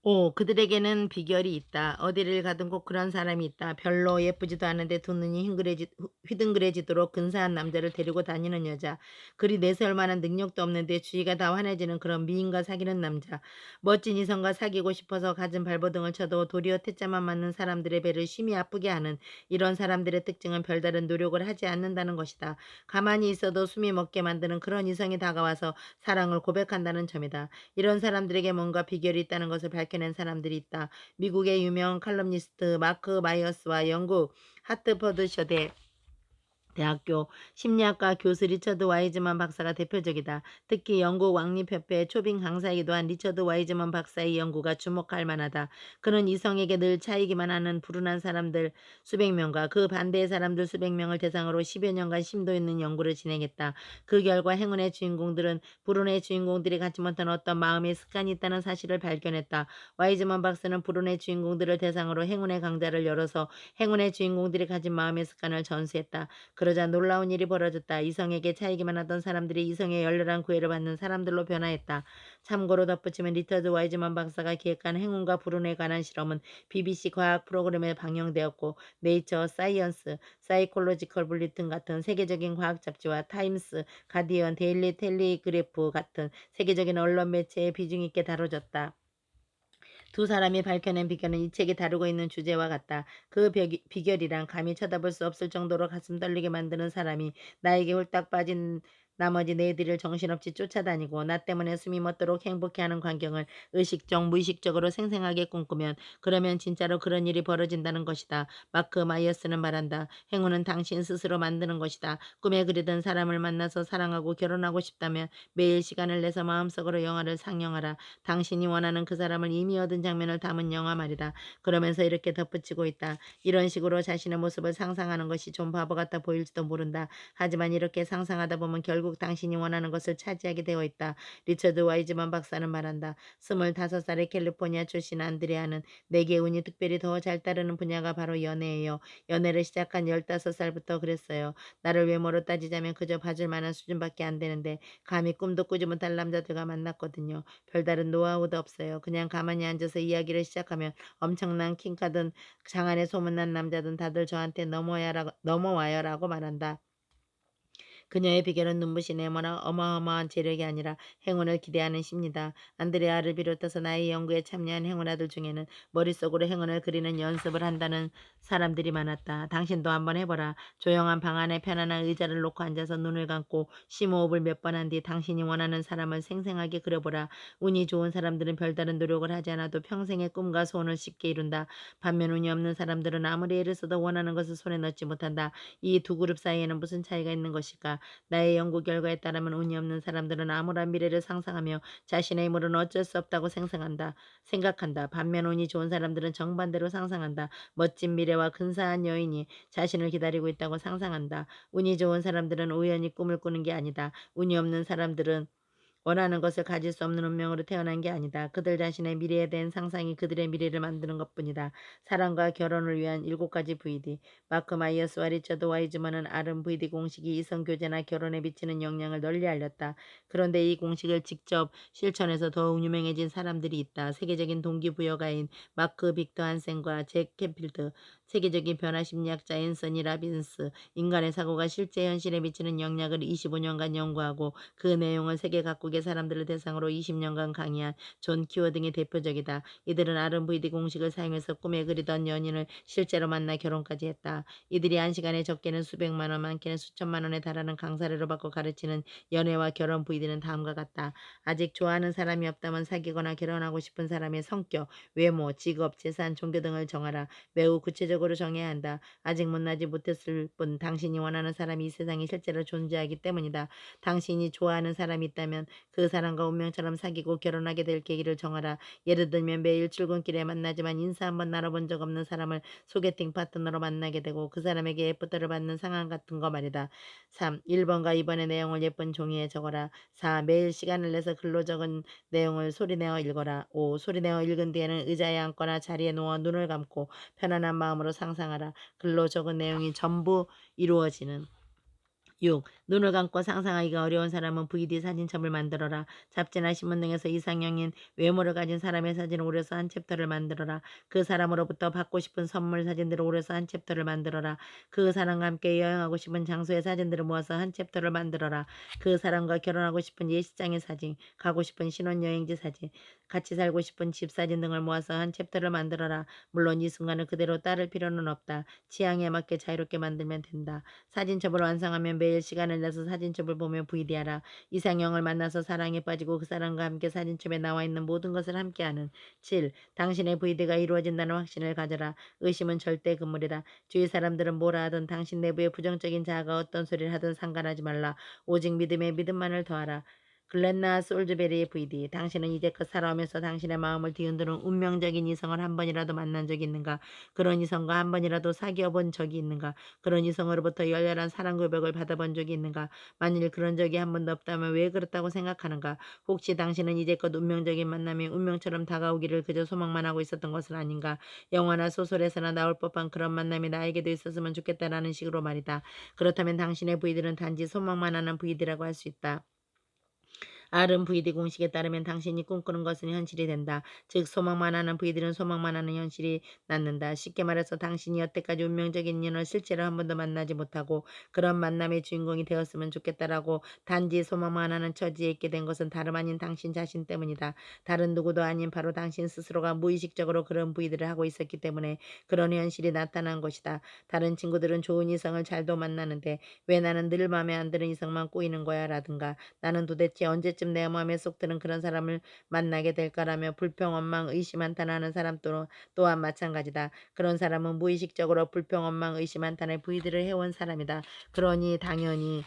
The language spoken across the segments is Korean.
오, 그들에게는 비결이 있다. 어디를 가든 꼭 그런 사람이 있다. 별로 예쁘지도 않은데 두 눈이 휘둥그레지도록 근사한 남자를 데리고 다니는 여자. 그리 내세울 만한 능력도 없는데 주위가 다 환해지는 그런 미인과 사귀는 남자. 멋진 이성과 사귀고 싶어서 갖은 발버둥을 쳐도 도리어 태자만 맞는 사람들의 배를 심히 아프게 하는 이런 사람들의 특징은 별다른 노력을 하지 않는다는 것이다. 가만히 있어도 숨이 멎게 만드는 그런 이성이 다가와서 사랑을 고백한다는 점이다. 이런 사람들에게 뭔가 비결이 있다는 것을 밝혀낸 사람들이 있다. 미국의 유명 칼럼니스트 마크 마이어스와 영국 하트퍼드셔대 대학교 심리학과 교수 리처드 와이즈먼 박사가 대표적이다. 특히 영국 왕립협회 초빙 강사이기도 한 리처드 와이즈먼 박사의 연구가 주목할 만하다. 그는 이성에게 늘 차이기만 하는 불운한 사람들 수백 명과 그 반대의 사람들 수백 명을 대상으로 10여 년간 심도 있는 연구를 진행했다. 그 결과 행운의 주인공들은 불운의 주인공들이 갖지 못한 어떤 마음의 습관이 있다는 사실을 발견했다. 와이즈먼 박사는 불운의 주인공들을 대상으로 행운의 강좌를 열어서 행운의 주인공들이 가진 마음의 습관을 전수했다. 그러자 놀라운 일이 벌어졌다. 이성에게 차이기만 하던 사람들이 이성의 열렬한 구애를 받는 사람들로 변화했다. 참고로 덧붙이면 리처드 와이즈먼 박사가 기획한 행운과 불운에 관한 실험은 BBC 과학 프로그램에 방영되었고 네이처, 사이언스, 사이콜로지컬 불리튼 같은 세계적인 과학 잡지와 타임스, 가디언, 데일리 텔리그래프 같은 세계적인 언론 매체에 비중 있게 다뤄졌다. 두 사람이 밝혀낸 비결은 이 책이 다루고 있는 주제와 같다. 그 비결이란 감히 쳐다볼 수 없을 정도로 가슴 떨리게 만드는 사람이 나에게 홀딱 빠진 나머지 네 애들을 정신없이 쫓아다니고 나 때문에 숨이 멎도록 행복해하는 광경을 의식적 무의식적으로 생생하게 꿈꾸면 그러면 진짜로 그런 일이 벌어진다는 것이다. 마크 마이어스는 말한다. 행운은 당신 스스로 만드는 것이다. 꿈에 그리던 사람을 만나서 사랑하고 결혼하고 싶다면 매일 시간을 내서 마음속으로 영화를 상영하라. 당신이 원하는 그 사람을 이미 얻은 장면을 담은 영화 말이다. 그러면서 이렇게 덧붙이고 있다. 이런 식으로 자신의 모습을 상상하는 것이 좀 바보 같아 보일지도 모른다. 하지만 이렇게 상상하다 보면 결국 당신이 원하는 것을 차지하게 되어 있다. 리처드 와이즈만 박사는 말한다. 25살의 캘리포니아 출신 안드레아는 내게 운이 특별히 더 잘 따르는 분야가 바로 연애예요. 연애를 시작한 15살부터 그랬어요. 나를 외모로 따지자면 그저 봐줄 만한 수준밖에 안 되는데 감히 꿈도 꾸지 못할 남자들과 만났거든요. 별다른 노하우도 없어요. 그냥 가만히 앉아서 이야기를 시작하면 엄청난 킹카든 장안에 소문난 남자든 다들 저한테 넘어와요라고 말한다. 그녀의 비결은 눈부신 외모나 어마어마한 재력이 아니라 행운을 기대하는 심리다. 안드레아를 비롯해서 나의 연구에 참여한 행운아들 중에는 머릿속으로 행운을 그리는 연습을 한다는 사람들이 많았다. 당신도 한번 해보라. 조용한 방 안에 편안한 의자를 놓고 앉아서 눈을 감고 심호흡을 몇 번 한 뒤 당신이 원하는 사람을 생생하게 그려보라. 운이 좋은 사람들은 별다른 노력을 하지 않아도 평생의 꿈과 소원을 쉽게 이룬다. 반면 운이 없는 사람들은 아무리 애를 써도 원하는 것을 손에 넣지 못한다. 이 두 그룹 사이에는 무슨 차이가 있는 것일까? 나의 연구 결과에 따르면 운이 없는 사람들은 암울한 미래를 상상하며 자신의 힘으로는 어쩔 수 없다고 생각한다. 반면 운이 좋은 사람들은 정반대로 상상한다. 멋진 미래와 근사한 여인이 자신을 기다리고 있다고 상상한다. 운이 좋은 사람들은 우연히 꿈을 꾸는 게 아니다. 운이 없는 사람들은 원하는 것을 가질 수 없는 운명으로 태어난 게 아니다. 그들 자신의 미래에 대한 상상이 그들의 미래를 만드는 것뿐이다. 사랑과 결혼을 위한 7가지 VD. 마크 마이어스와 리처드 와이즈먼은 RMVD 공식이 이성 교제나 결혼에 미치는 영향을 널리 알렸다. 그런데 이 공식을 직접 실천해서 더욱 유명해진 사람들이 있다. 세계적인 동기부여가인 마크 빅터 한센과 잭 캠필드, 세계적인 변화 심리학자 앤서니 라빈스, 인간의 사고가 실제 현실에 미치는 영향을 25년간 연구하고 그 내용을 세계 각국의 사람들을 대상으로 20년간 강의한 존 키워 등이 대표적이다. 이들은 RMVD 공식을 사용해서 꿈에 그리던 연인을 실제로 만나 결혼까지 했다. 이들이 한 시간에 적게는 수백만 원, 많게는 수천만 원에 달하는 강사료를 받고 가르치는 연애와 결혼 VD는 다음과 같다. 아직 좋아하는 사람이 없다면 사귀거나 결혼하고 싶은 사람의 성격, 외모, 직업, 재산, 종교 등을 정하라. 매우 구체적으로 정해야 한다. 아직 만나지 못했을 뿐 당신이 원하는 사람이 이 세상에 실제로 존재하기 때문이다. 당신이 좋아하는 사람이 있다면 그 사람과 운명처럼 사귀고 결혼하게 될 계기를 정하라. 예를 들면 매일 출근길에 만나지만 인사 한번 나눠본 적 없는 사람을 소개팅 파트너로 만나게 되고 그 사람에게 예쁘다를 받는 상황 같은 거 말이다. 3. 1번과 2번의 내용을 예쁜 종이에 적어라. 4. 매일 시간을 내서 글로 적은 내용을 소리내어 읽어라. 5. 소리내어 읽은 뒤에는 의자에 앉거나 자리에 누워 눈을 감고 편안한 마음으로 상상하라. 글로 적은 내용이 전부 이루어지는 6. 눈을 감고 상상하기가 어려운 사람은 VD 사진첩을 만들어라. 잡지나 신문 등에서 이상형인 외모를 가진 사람의 사진을 오려서 한 챕터를 만들어라. 그 사람으로부터 받고 싶은 선물 사진들을 오려서 한 챕터를 만들어라. 그 사람과 함께 여행하고 싶은 장소의 사진들을 모아서 한 챕터를 만들어라. 그 사람과 결혼하고 싶은 예식장의 사진, 가고 싶은 신혼여행지 사진, 같이 살고 싶은 집 사진 등을 모아서 한 챕터를 만들어라. 물론 이 순간을 그대로 따를 필요는 없다. 취향에 맞게 자유롭게 만들면 된다. 사진첩을 완성하면 매일 시간을 내서 사진첩을 보며 VD하라. 이상형을 만나서 사랑에 빠지고 그 사람과 함께 사진첩에 나와 있는 모든 것을 함께하는. 7. 당신의 VD가 이루어진다는 확신을 가져라. 의심은 절대 금물이다. 주위 사람들은 뭐라 하든 당신 내부의 부정적인 자아가 어떤 소리를 하든 상관하지 말라. 오직 믿음에 믿음만을 더하라. 글렌나 솔즈베리의 VD. 당신은 이제껏 살아오면서 당신의 마음을 뒤흔드는 운명적인 이성을 한 번이라도 만난 적이 있는가? 그런 이성과 한 번이라도 사귀어 본 적이 있는가? 그런 이성으로부터 열렬한 사랑 고백을 받아본 적이 있는가? 만일 그런 적이 한 번도 없다면 왜 그렇다고 생각하는가? 혹시 당신은 이제껏 운명적인 만남이 운명처럼 다가오기를 그저 소망만 하고 있었던 것은 아닌가? 영화나 소설에서나 나올 법한 그런 만남이 나에게도 있었으면 좋겠다라는 식으로 말이다. 그렇다면 당신의 부이들은 단지 소망만 하는 부이들이라고 할 수 있다. RMVD 공식에 따르면 당신이 꿈꾸는 것은 현실이 된다. 즉 소망만 하는 V들은 소망만 하는 현실이 낳는다. 쉽게 말해서 당신이 여태까지 운명적인 인연을 실제로 한 번도 만나지 못하고 그런 만남의 주인공이 되었으면 좋겠다라고 단지 소망만 하는 처지에 있게 된 것은 다름 아닌 당신 자신 때문이다. 다른 누구도 아닌 바로 당신 스스로가 무의식적으로 그런 V들을 하고 있었기 때문에 그런 현실이 나타난 것이다. 다른 친구들은 좋은 이성을 잘도 만나는데 왜 나는 늘 마음에 안 드는 이성만 꼬이는 거야 라든가 나는 도대체 언제쯤 내 마음에 쏙 드는 그런 사람을 만나게 될까라며 불평, 원망, 의심, 한탄하는 사람 또한 마찬가지다. 그런 사람은 무의식적으로 불평, 원망, 의심, 한탄의 부위들을 해온 사람이다. 그러니 당연히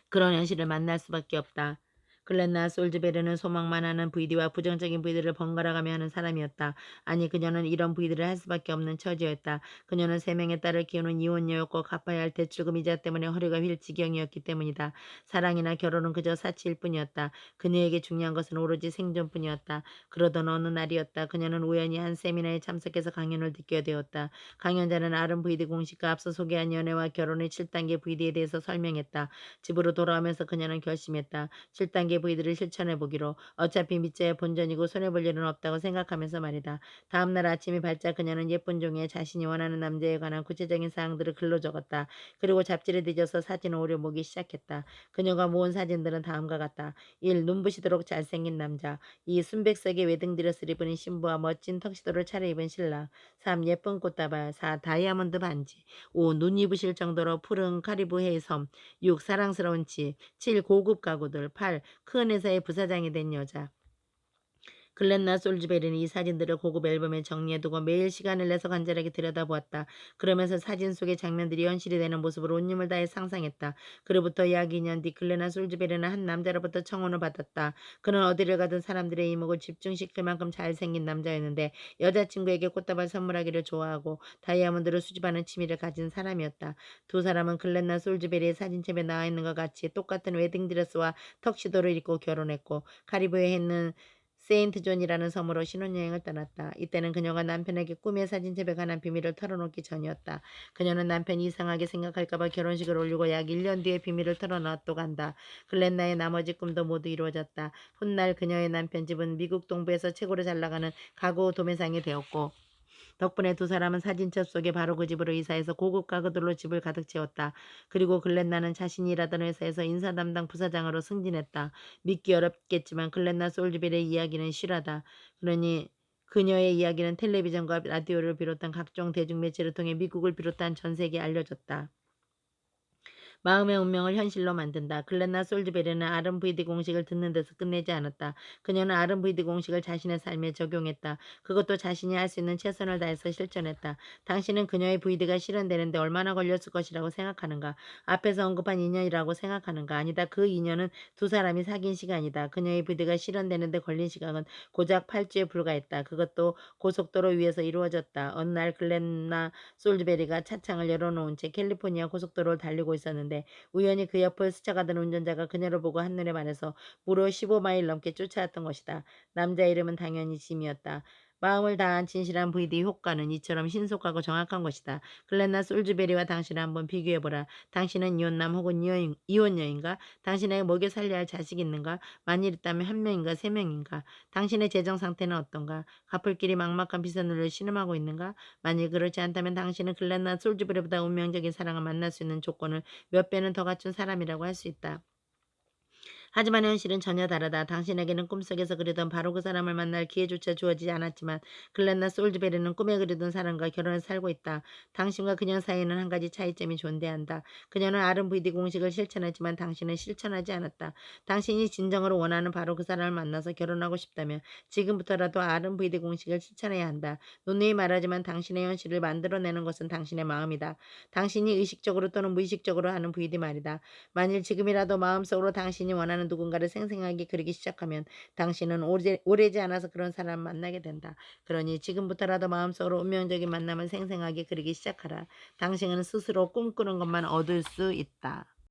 그런 현실을 만날 수밖에 없다. 글렌나 솔즈베르는 소망만 하는 VD와 부정적인 VD를 번갈아가며 하는 사람이었다. 아니 그녀는 이런 VD를 할 수밖에 없는 처지였다. 그녀는 3명의 딸을 키우는 이혼녀였고 갚아야 할 대출금 이자 때문에 허리가 휠 지경이었기 때문이다. 사랑이나 결혼은 그저 사치일 뿐이었다. 그녀에게 중요한 것은 오로지 생존뿐이었다. 그러던 어느 날이었다. 그녀는 우연히 한 세미나에 참석해서 강연을 듣게 되었다. 강연자는 아름 VD 공식과 앞서 소개한 연애와 결혼의 7단계 VD에 대해서 설명했다. 집으로 돌아오면서 그녀는 결심했다. 7단계 V들을 실천해보기로. 어차피 밑자야 본전이고 손해볼 일은 없다고 생각하면서 말이다. 다음날 아침이 밝자 그녀는 예쁜 종이에 자신이 원하는 남자에 관한 구체적인 사항들을 글로 적었다. 그리고 잡지를 뒤져서 사진을 오려보기 시작했다. 그녀가 모은 사진들은 다음과 같다. 1. 눈부시도록 잘생긴 남자. 2. 순백색의 웨딩드레스를 입은 신부와 멋진 턱시도를 차려입은 신랑. 3. 예쁜 꽃다발. 4. 다이아몬드 반지. 5. 눈이 부실 정도로 푸른 카리브해의 섬. 6. 사랑스러운 집. 7. 고급 가구들. 8. 큰 회사의 부사장이 된 여자. 글렌나 솔즈베리는 이 사진들을 고급 앨범에 정리해두고 매일 시간을 내서 간절하게 들여다보았다. 그러면서 사진 속의 장면들이 현실이 되는 모습으로 온 힘을 다해 상상했다. 그로부터 약 2년 뒤 글렌나 솔즈베리는 한 남자로부터 청혼을 받았다. 그는 어디를 가든 사람들의 이목을 집중시킬 만큼 잘생긴 남자였는데 여자친구에게 꽃다발 선물하기를 좋아하고 다이아몬드를 수집하는 취미를 가진 사람이었다. 두 사람은 글렌나 솔즈베리의 사진첩에 나와 있는 것 같이 똑같은 웨딩드레스와 턱시도를 입고 결혼했고 카리브해에 있는 세인트 존이라는 섬으로 신혼여행을 떠났다. 이때는 그녀가 남편에게 꿈의 사진첩에 관한 비밀을 털어놓기 전이었다. 그녀는 남편이 이상하게 생각할까봐 결혼식을 올리고 약 1년 뒤에 비밀을 털어놨다고 한다. 글렌나의 나머지 꿈도 모두 이루어졌다. 훗날 그녀의 남편 집은 미국 동부에서 최고로 잘나가는 가구 도매상이 되었고 덕분에 두 사람은 사진첩 속에 바로 그 집으로 이사해서 고급 가구들로 집을 가득 채웠다. 그리고 글렌나는 자신이 일하던 회사에서 인사 담당 부사장으로 승진했다. 믿기 어렵겠지만 글렌나 솔즈빌의 이야기는 실화다. 그러니 그녀의 이야기는 텔레비전과 라디오를 비롯한 각종 대중매체를 통해 미국을 비롯한 전 세계에 알려졌다. 마음의 운명을 현실로 만든다. 글렌나 솔즈베리는 RMVD 공식을 듣는 데서 끝내지 않았다. 그녀는 RMVD 공식을 자신의 삶에 적용했다. 그것도 자신이 할 수 있는 최선을 다해서 실천했다. 당신은 그녀의 VD가 실현되는데 얼마나 걸렸을 것이라고 생각하는가? 앞에서 언급한 인연이라고 생각하는가? 아니다. 그 인연은 두 사람이 사귄 시간이다. 그녀의 VD가 실현되는데 걸린 시간은 고작 8주에 불과했다. 그것도 고속도로 위에서 이루어졌다. 어느 날 글렌나 솔즈베리가 차창을 열어놓은 채 캘리포니아 고속도로를 달리고 있었는데 우연히 그 옆을 스쳐가던 운전자가 그녀를 보고 한눈에 반해서 무려 15마일 넘게 쫓아왔던 것이다. 남자 이름은 당연히 짐이었다. 마음을 다한 진실한 VD 효과는 이처럼 신속하고 정확한 것이다. 글렌나 솔즈베리와 당신을 한번 비교해보라. 당신은 이혼남 혹은 이혼녀인가? 당신에게 먹여 살려야 할 자식이 있는가? 만일 있다면 한 명인가 세 명인가? 당신의 재정 상태는 어떤가? 갚을 길이 막막한 빚을 신음하고 있는가? 만일 그렇지 않다면 당신은 글렌나 솔즈베리보다 운명적인 사랑을 만날 수 있는 조건을 몇 배는 더 갖춘 사람이라고 할 수 있다. 하지만 현실은 전혀 다르다. 당신에게는 꿈속에서 그리던 바로 그 사람을 만날 기회조차 주어지지 않았지만 글렌나 솔즈베리는 꿈에 그리던 사람과 결혼을 살고 있다. 당신과 그녀 사이에는 한 가지 차이점이 존재한다. 그녀는 RMVD 공식을 실천했지만 당신은 실천하지 않았다. 당신이 진정으로 원하는 바로 그 사람을 만나서 결혼하고 싶다면 지금부터라도 RMVD 공식을 실천해야 한다. 누누이 말하지만 당신의 현실을 만들어내는 것은 당신의 마음이다. 당신이 의식적으로 또는 무의식적으로 하는 VD 말이다. 만일 지금이라도 마음속으로 당신이 원하는 누군가를 생생하게 그리기 시작하면 당신은 오래지 않아서 그런 사람을 만나게 된다. 그러니 지금부터라도 마음속으로 운명적인 만남을 생생하게 그리기 시작하라. 당신은 스스로 꿈꾸는 것만 얻을 수 있다.